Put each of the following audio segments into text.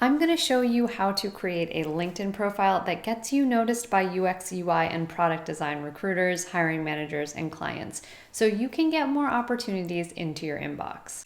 I'm going to show you how to create a LinkedIn profile that gets you noticed by UX, UI, and product design recruiters, hiring managers, and clients, so you can get more opportunities into your inbox.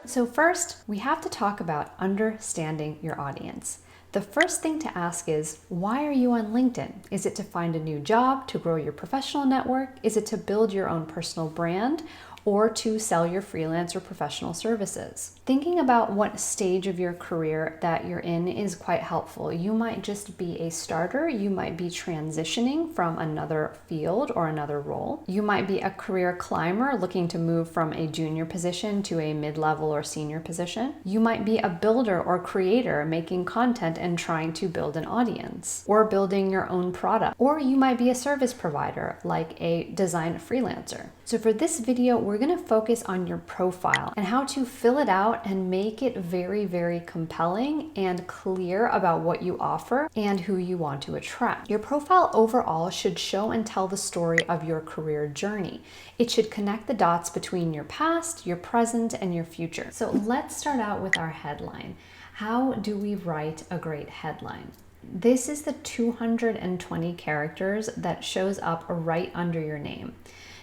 So first, we have to talk about understanding your audience. The first thing to ask is, why are you on LinkedIn? Is it to find a new job, to grow your professional network? Is it to build your own personal brand? Or to sell your freelance or professional services? Thinking about what stage of your career that you're in is quite helpful. You might just be a starter. You might be transitioning from another field or another role. You might be a career climber looking to move from a junior position to a mid-level or senior position. You might be a builder or creator making content and trying to build an audience, or building your own product. Or you might be a service provider like a design freelancer. So for this video, we're going to focus on your profile and how to fill it out and make it very, very compelling and clear about what you offer and who you want to attract. Your profile overall should show and tell the story of your career journey. It should connect the dots between your past, your present, and your future. So let's start out with our headline. How do we write a great headline? This is the 220 characters that shows up right under your name.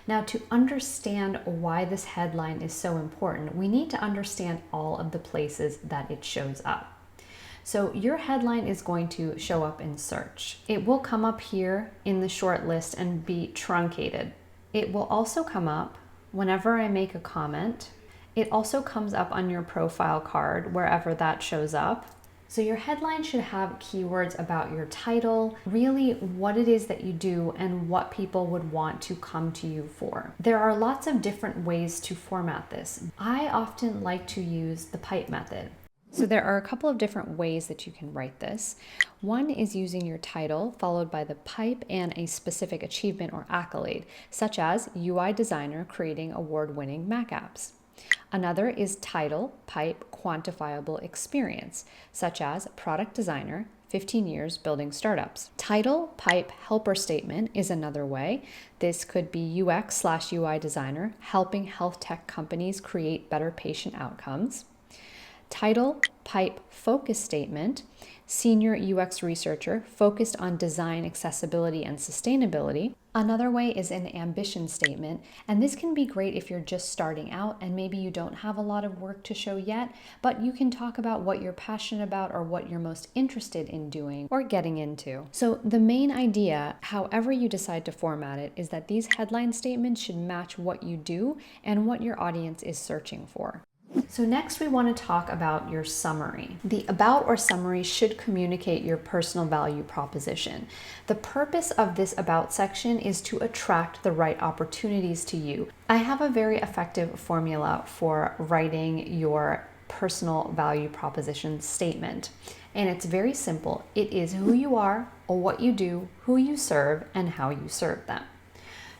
Now, to understand why this headline is so important, we need to understand all of the places that it shows up. So your headline is going to show up in search. It will come up here in the short list and be truncated. It will also come up whenever I make a comment. It also comes up on your profile card, wherever that shows up. So your headline should have keywords about your title, really what it is that you do and what people would want to come to you for. There are lots of different ways to format this. I often like to use the pipe method. So there are a couple of different ways that you can write this. One is using your title followed by the pipe and a specific achievement or accolade, such as UI designer creating award-winning Mac apps. Another is title, pipe, quantifiable experience, such as product designer, 15 years building startups. Title, pipe, helper statement is another way. This could be UX/UI designer, helping health tech companies create better patient outcomes. Title, pipe, focus statement, senior UX researcher focused on design, accessibility, and sustainability. Another way is an ambition statement, and this can be great if you're just starting out and maybe you don't have a lot of work to show yet, but you can talk about what you're passionate about or what you're most interested in doing or getting into. So the main idea, however you decide to format it, is that these headline statements should match what you do and what your audience is searching for. So next we want to talk about your summary. The about or summary should communicate your personal value proposition. The purpose of this about section is to attract the right opportunities to you. I have a very effective formula for writing your personal value proposition statement. And it's very simple. It is who you are, or what you do, who you serve, and how you serve them.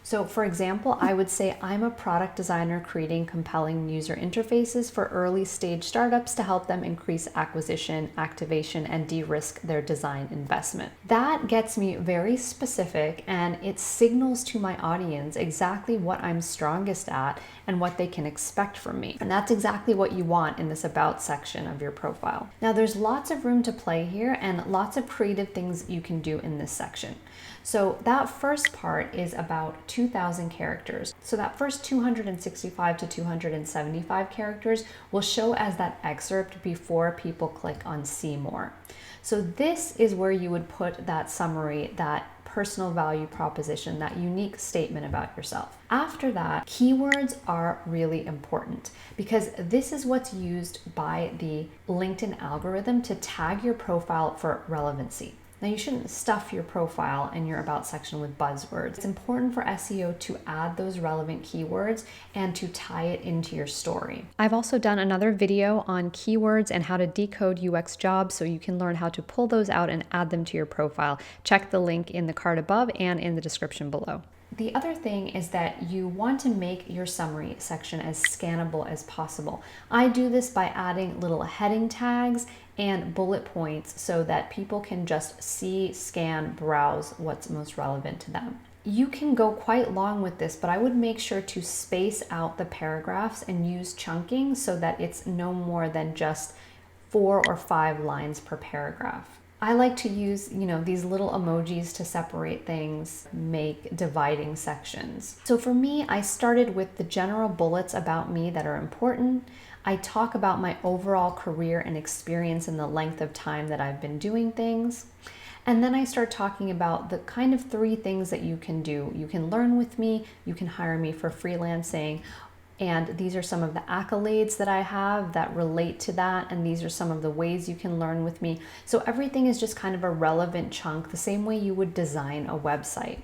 So for example, I would say I'm a product designer creating compelling user interfaces for early stage startups to help them increase acquisition, activation, and de-risk their design investment. That gets me very specific and it signals to my audience exactly what I'm strongest at and what they can expect from me. And that's exactly what you want in this about section of your profile. Now there's lots of room to play here and lots of creative things you can do in this section. So that first part is about 2,000 characters. So that first 265 to 275 characters will show as that excerpt before people click on see more. So this is where you would put that summary, that personal value proposition, that unique statement about yourself. After that, keywords are really important because this is what's used by the LinkedIn algorithm to tag your profile for relevancy. Now you shouldn't stuff your profile and your about section with buzzwords. It's important for SEO to add those relevant keywords and to tie it into your story. I've also done another video on keywords and how to decode UX jobs, so you can learn how to pull those out and add them to your profile. Check the link in the card above and in the description below. The other thing is that you want to make your summary section as scannable as possible. I do this by adding little heading tags and bullet points so that people can just see, scan, browse what's most relevant to them. you can go quite long with this, but I would make sure to space out the paragraphs and use chunking so that it's no more than just 4 or 5 lines per paragraph. I like to use, these little emojis to separate things, make dividing sections. So for me, I started with the general bullets about me that are important. I talk about my overall career and experience and the length of time that I've been doing things. And then I start talking about the kind of 3 things that you can do. You can learn with me, you can hire me for freelancing, and these are some of the accolades that I have that relate to that, and these are some of the ways you can learn with me. So everything is just kind of a relevant chunk, the same way you would design a website.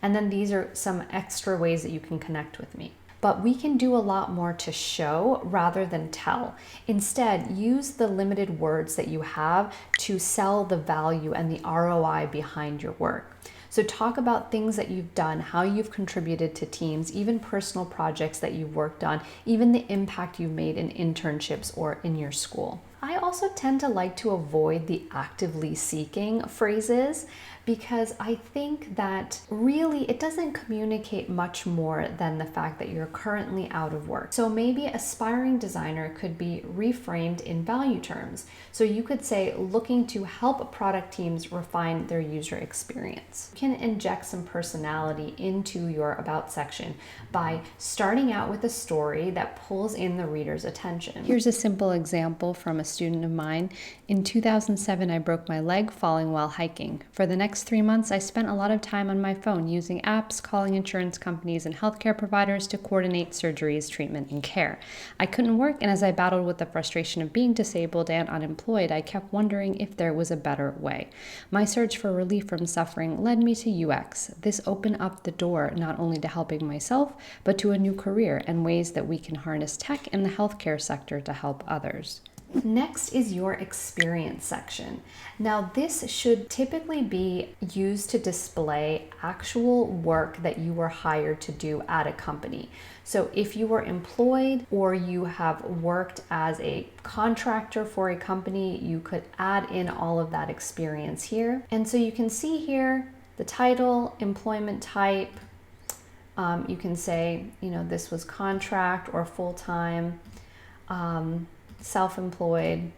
And then these are some extra ways that you can connect with me. But we can do a lot more to show rather than tell. Instead, use the limited words that you have to sell the value and the ROI behind your work. So talk about things that you've done, how you've contributed to teams, even personal projects that you've worked on, even the impact you've made in internships or in your school. I also tend to like to avoid the actively seeking phrases because I think that really it doesn't communicate much more than the fact that you're currently out of work. So maybe aspiring designer could be reframed in value terms. So you could say looking to help product teams refine their user experience. You can inject some personality into your about section by starting out with a story that pulls in the reader's attention. Here's a simple example from a student of mine. In 2007, I broke my leg falling while hiking. For the next 3 months, I spent a lot of time on my phone using apps, calling insurance companies and healthcare providers to coordinate surgeries, treatment, and care. I couldn't work, and as I battled with the frustration of being disabled and unemployed, I kept wondering if there was a better way. My search for relief from suffering led me to UX. This opened up the door not only to helping myself, but to a new career and ways that we can harness tech in the healthcare sector to help others. Next is your experience section. Now this should typically be used to display actual work that you were hired to do at a company. So if you were employed or you have worked as a contractor for a company, you could add in all of that experience here. And so you can see here the title, employment type. You can say, this was contract or full-time. Self-employed,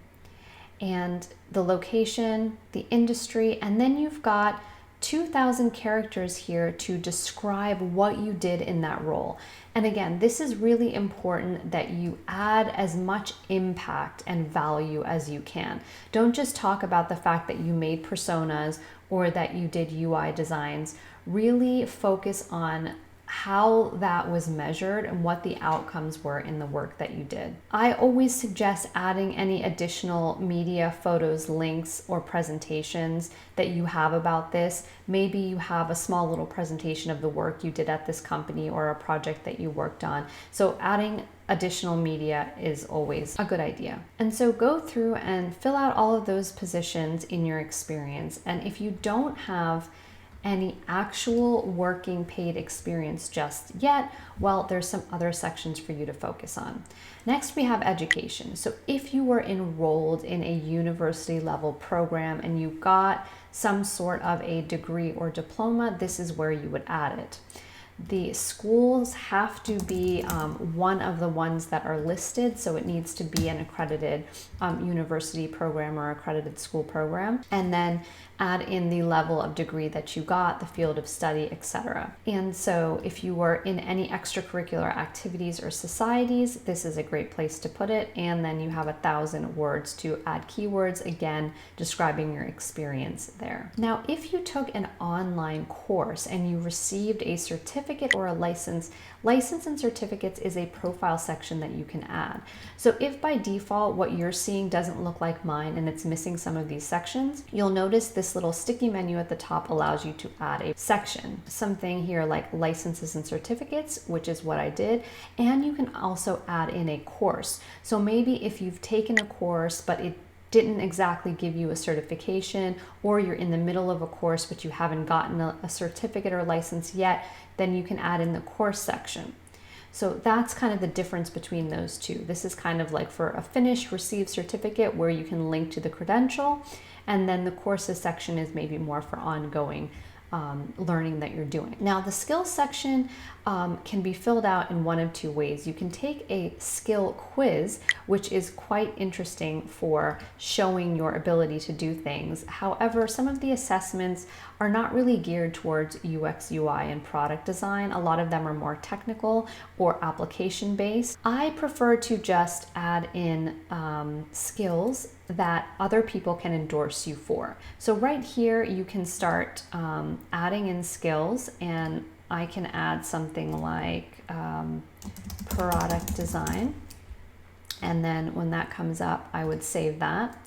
and the location, the industry, and then you've got 2,000 characters here to describe what you did in that role. And again, this is really important that you add as much impact and value as you can. Don't just talk about the fact that you made personas or that you did UI designs. Really focus on how that was measured and what the outcomes were in the work that you did. I always suggest adding any additional media, photos, links, or presentations that you have about this. Maybe you have a small little presentation of the work you did at this company or a project that you worked on. So adding additional media is always a good idea. And so go through and fill out all of those positions in your experience. And if you don't have any actual working paid experience just yet, well, there's some other sections for you to focus on. Next, we have education. So if you were enrolled in a university level program and you got some sort of a degree or diploma, this is where you would add it. The schools have to be one of the ones that are listed, so it needs to be an accredited university program or accredited school program, and then add in the level of degree that you got, the field of study, etc. And so if you were in any extracurricular activities or societies, this is a great place to put it, and then you have 1,000 words to add keywords, again, describing your experience there. Now, if you took an online course and you received a certificate or a license and certificates is a profile section that you can add. So if by default what you're seeing doesn't look like mine and it's missing some of these sections, you'll notice this little sticky menu at the top allows you to add a section. Something here like licenses and certificates, which is what I did, and you can also add in a course. So maybe if you've taken a course but it didn't exactly give you a certification, or you're in the middle of a course but you haven't gotten a certificate or license yet, then you can add in the course section. So that's kind of the difference between those two. This is kind of like for a finished received certificate where you can link to the credential, and then the courses section is maybe more for ongoing learning that you're doing. Now, the skills section can be filled out in one of two ways. You can take a skill quiz, which is quite interesting for showing your ability to do things. However, some of the assessments are not really geared towards UX, UI, and product design. A lot of them are more technical or application based. I prefer to just add in skills that other people can endorse you for. So right here, you can start adding in skills, and I can add something like product design. And then when that comes up, I would save that.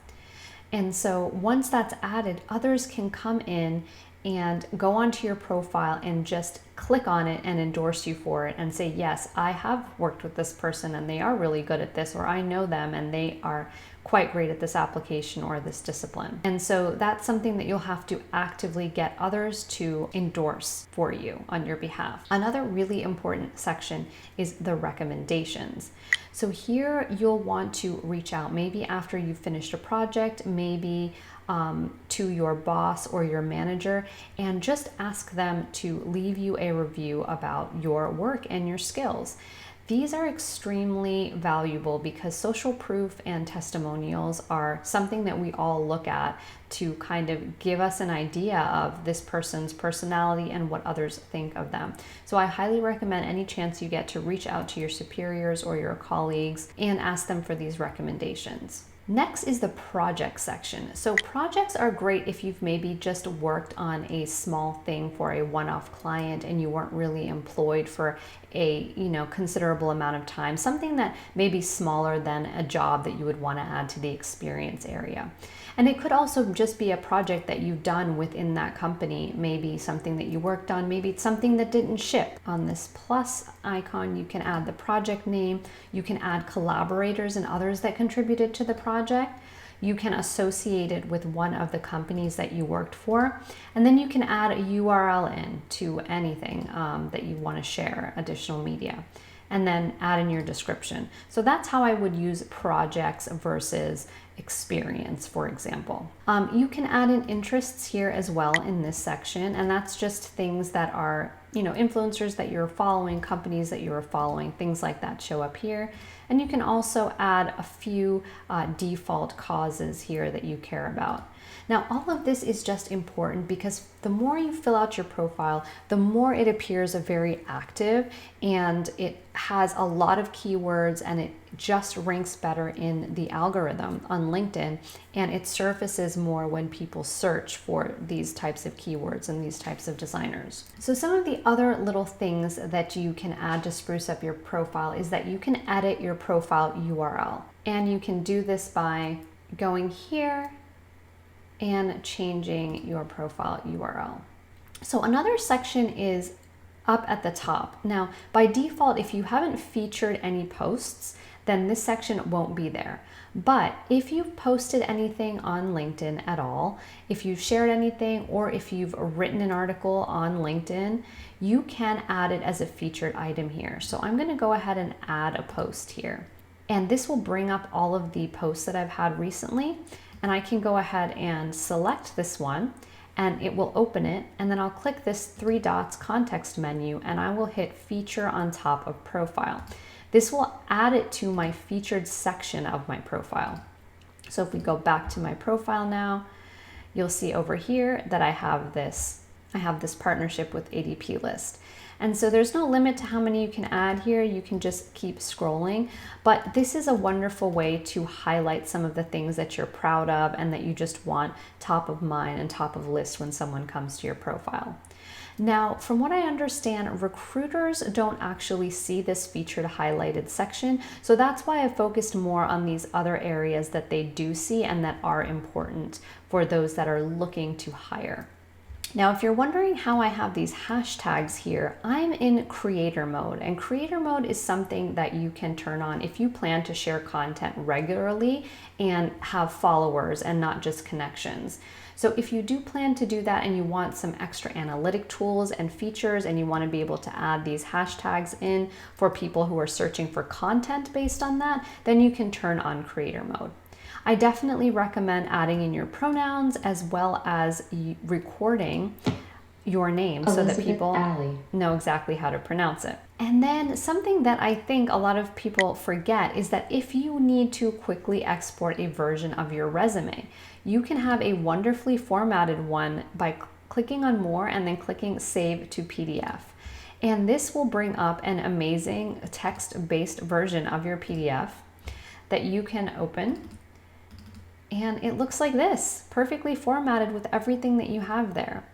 And so once that's added, others can come in and go onto your profile and just click on it and endorse you for it and say, yes, I have worked with this person and they are really good at this, or I know them and they are quite great at this application or this discipline. And so that's something that you'll have to actively get others to endorse for you on your behalf. Another really important section is the recommendations. So here you'll want to reach out maybe after you've finished a project, maybe to your boss or your manager, and just ask them to leave you a review about your work and your skills. These are extremely valuable because social proof and testimonials are something that we all look at to kind of give us an idea of this person's personality and what others think of them. So I highly recommend any chance you get to reach out to your superiors or your colleagues and ask them for these recommendations. Next is the project section. So projects are great if you've maybe just worked on a small thing for a one-off client and you weren't really employed for a considerable amount of time, something that may be smaller than a job that you would want to add to the experience area. And it could also just be a project that you've done within that company, maybe something that you worked on, maybe it's something that didn't ship. On this plus icon, you can add the project name, you can add collaborators and others that contributed to the project. You can associate it with one of the companies that you worked for, and then you can add a URL in to anything that you want to share, additional media, and then add in your description. So that's how I would use projects versus experience, for example. You can add in interests here as well in this section, and that's just things that are, influencers that you're following, companies that you're following, things like that show up here. And you can also add a few default causes here that you care about. Now, all of this is just important because the more you fill out your profile, the more it appears very active and it has a lot of keywords and it just ranks better in the algorithm on LinkedIn, and it surfaces more when people search for these types of keywords and these types of designers. So some of the other little things that you can add to spruce up your profile is that you can edit your profile URL, and you can do this by going here and changing your profile URL. So another section is up at the top. Now, by default, if you haven't featured any posts, then this section won't be there. But if you've posted anything on LinkedIn at all, if you've shared anything, or if you've written an article on LinkedIn, you can add it as a featured item here. So I'm going to go ahead and add a post here. And this will bring up all of the posts that I've had recently. And I can go ahead and select this one and it will open it. And then I'll click this 3 dots context menu and I will hit feature on top of profile. This will add it to my featured section of my profile. So if we go back to my profile now, you'll see over here that I have this partnership with ADP list. And so there's no limit to how many you can add here. You can just keep scrolling, but this is a wonderful way to highlight some of the things that you're proud of and that you just want top of mind and top of list when someone comes to your profile. Now, from what I understand, recruiters don't actually see this featured highlighted section. So that's why I focused more on these other areas that they do see and that are important for those that are looking to hire. Now, if you're wondering how I have these hashtags here, I'm in creator mode, and creator mode is something that you can turn on if you plan to share content regularly and have followers and not just connections. So if you do plan to do that and you want some extra analytic tools and features and you want to be able to add these hashtags in for people who are searching for content based on that, then you can turn on creator mode. I definitely recommend adding in your pronouns as well as recording your name so that people Alli. know exactly how to pronounce it. And then something that I think a lot of people forget is that if you need to quickly export a version of your resume, you can have a wonderfully formatted one by clicking on more and then clicking Save to PDF. And this will bring up an amazing text-based version of your PDF that you can open. And it looks like this, perfectly formatted with everything that you have there.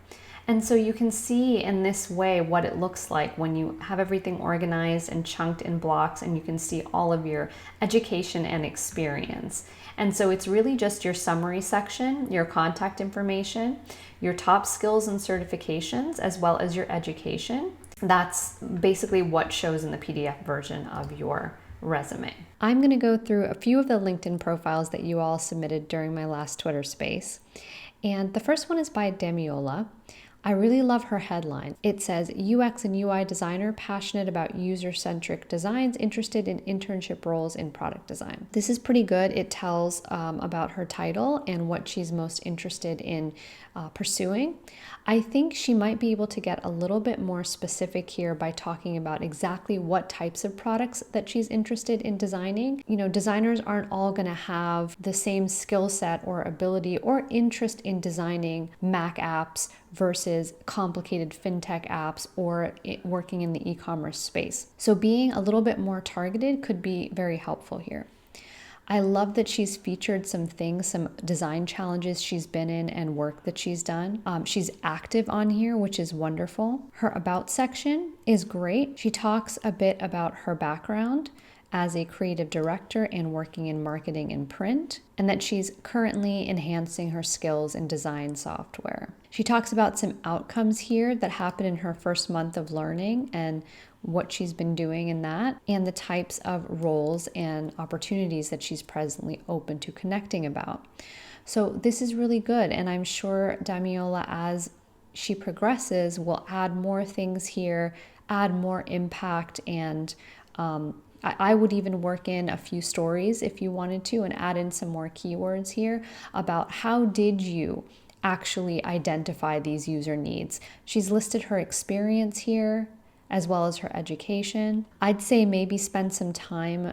And so you can see in this way what it looks like when you have everything organized and chunked in blocks, and you can see all of your education and experience. And so it's really just your summary section, your contact information, your top skills and certifications, as well as your education. That's basically what shows in the PDF version of your resume. I'm going to go through a few of the LinkedIn profiles that you all submitted during my last Twitter space. And the first one is by Demiola. I really love her headline. It says, UX and UI designer, passionate about user-centric designs, interested in internship roles in product design. This is pretty good. It tells about her title and what she's most interested in pursuing. I think she might be able to get a little bit more specific here by talking about exactly what types of products that she's interested in designing. You know, designers aren't all going to have the same skill set or ability or interest in designing Mac apps versus complicated fintech apps or working in the e-commerce space. So being a little bit more targeted could be very helpful here. I love that she's featured some things, some design challenges she's been in and work that she's done. She's active on here, which is wonderful. Her About section is great. She talks a bit about her background as a creative director and working in marketing and print, and that she's currently enhancing her skills in design software. She talks about some outcomes here that happened in her first month of learning and what she's been doing in that, and the types of roles and opportunities that she's presently open to connecting about. So this is really good, and I'm sure Damiola, as she progresses, will add more things here, add more impact, and I would even work in a few stories if you wanted to and add in some more keywords here about how did you actually identify these user needs. She's listed her experience here as well as her education. I'd say maybe spend some time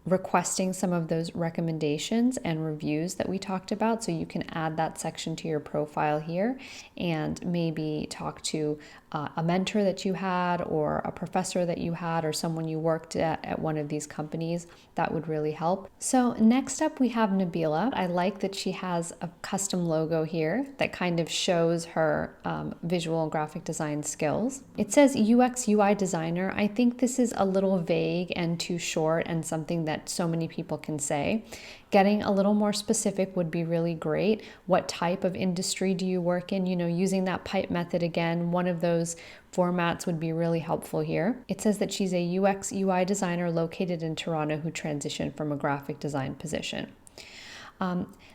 requesting some of those recommendations and reviews that we talked about, so you can add that section to your profile here and maybe talk to a mentor that you had or a professor that you had or someone you worked at one of these companies. That would really help. So next up we have Nabila. I like that she has a custom logo here that kind of shows her visual and graphic design skills. It says UX UI designer. I think this is a little vague and too short and something that so many people can say. Getting a little more specific would be really great. What type of industry do you work in? You know, using that pipe method again, one of those formats would be really helpful here. It says that she's a UX UI designer located in Toronto who transitioned from a graphic design position.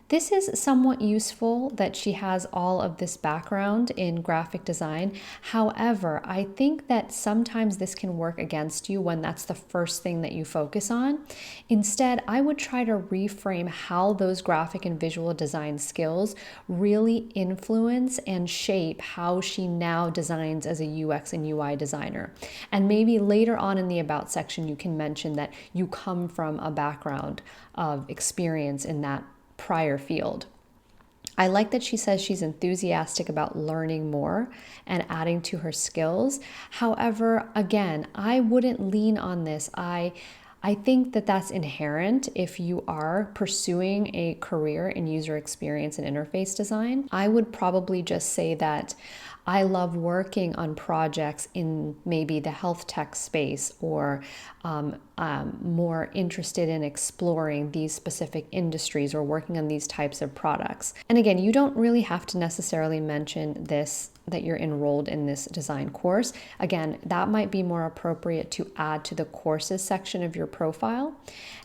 This is somewhat useful that she has all of this background in graphic design. However, I think that sometimes this can work against you when that's the first thing that you focus on. Instead, I would try to reframe how those graphic and visual design skills really influence and shape how she now designs as a UX and UI designer. And maybe later on in the About section, you can mention that you come from a background of experience in that prior field. I like that she says she's enthusiastic about learning more and adding to her skills. However, again, I wouldn't lean on this. I think that that's inherent if you are pursuing a career in user experience and interface design. I would probably just say that I love working on projects in maybe the health tech space, or more interested in exploring these specific industries or working on these types of products. And again, you don't really have to necessarily mention this, that you're enrolled in this design course. Again, that might be more appropriate to add to the courses section of your profile.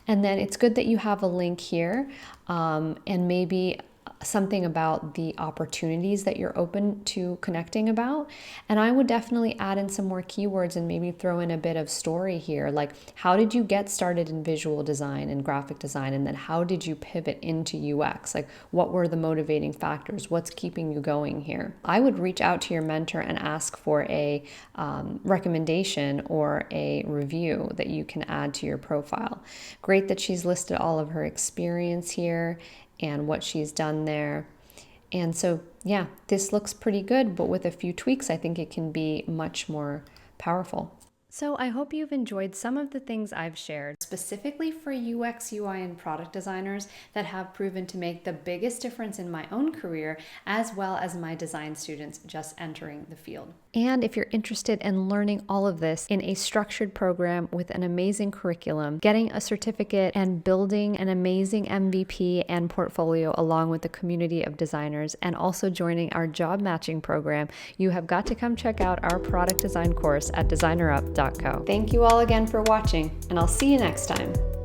And then it's good that you have a link here, and maybe something about the opportunities that you're open to connecting about. And I would definitely add in some more keywords and maybe throw in a bit of story here. Like, how did you get started in visual design and graphic design? And then how did you pivot into UX? Like, what were the motivating factors? What's keeping you going here? I would reach out to your mentor and ask for a recommendation or a review that you can add to your profile. Great that she's listed all of her experience here and what she's done there. And so, yeah, this looks pretty good, but with a few tweaks, I think it can be much more powerful. So I hope you've enjoyed some of the things I've shared, specifically for UX, UI, and product designers that have proven to make the biggest difference in my own career, as well as my design students just entering the field. And if you're interested in learning all of this in a structured program with an amazing curriculum, getting a certificate and building an amazing MVP and portfolio along with the community of designers, and also joining our job matching program, you have got to come check out our product design course at DesignerUp.co. Thank you all again for watching, and I'll see you next time.